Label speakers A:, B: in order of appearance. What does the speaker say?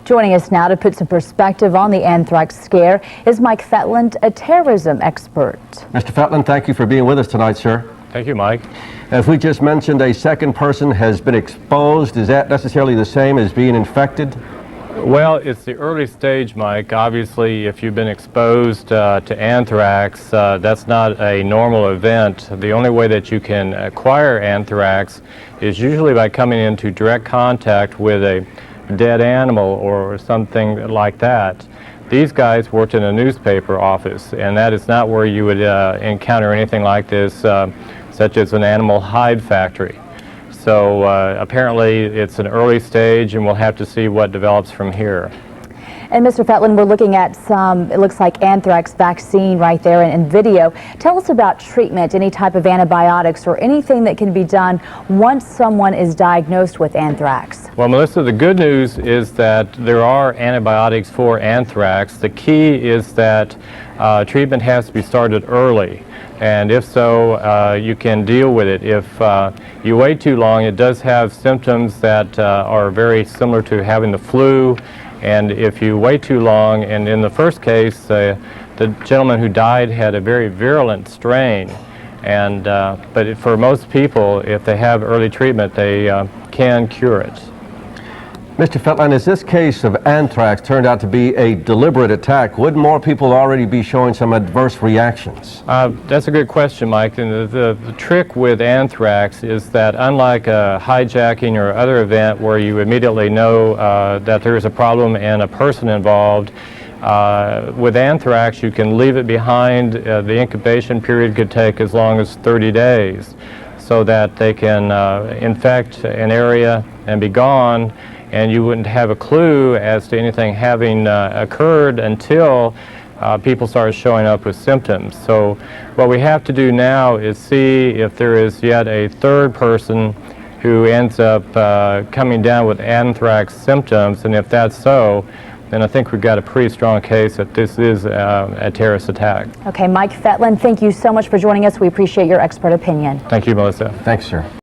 A: Joining us now to put some perspective on the anthrax scare is Mike Fetland, a terrorism expert.
B: Mr. Fetland, thank you for being with us tonight, sir.
C: Thank you, Mike.
B: As we just mentioned, a second person has been exposed. Is that necessarily the same as being infected?
C: Well, it's the early stage, Mike. Obviously, if you've been exposed to anthrax, that's not a normal event. The only way that you can acquire anthrax is usually by coming into direct contact with a dead animal or something like that. These guys worked in a newspaper office, and that is not where you would encounter anything like this, such as an animal hide factory. So apparently it's an early stage, and we'll have to see what develops from here.
A: And Mr. Fetland, we're looking at some, it looks like anthrax vaccine right there in video. Tell us about treatment, any type of antibiotics or anything that can be done once someone is diagnosed with anthrax.
C: Well, Melissa, the good news is that there are antibiotics for anthrax. The key is that treatment has to be started early. And if so, you can deal with it. If you wait too long, it does have symptoms that are very similar to having the flu. And if you wait too long, and in the first case, the gentleman who died had a very virulent strain. And but for most people, if they have early treatment, they can cure it.
B: Mr. Fetland, as this case of anthrax turned out to be a deliberate attack, would more people already be showing some adverse reactions?
C: That's a good question, Mike. And the trick with anthrax is that unlike a hijacking or other event where you immediately know that there is a problem and a person involved, with anthrax you can leave it behind. The incubation period could take as long as 30 days so that they can infect an area and be gone, and you wouldn't have a clue as to anything having occurred until people started showing up with symptoms. So what we have to do now is see if there is yet a third person who ends up coming down with anthrax symptoms, and if that's so, then I think we've got a pretty strong case that this is a terrorist attack.
A: Okay, Mike Fetland, thank you so much for joining us. We appreciate your expert opinion.
C: Thank you, Melissa.
B: Thanks, sir.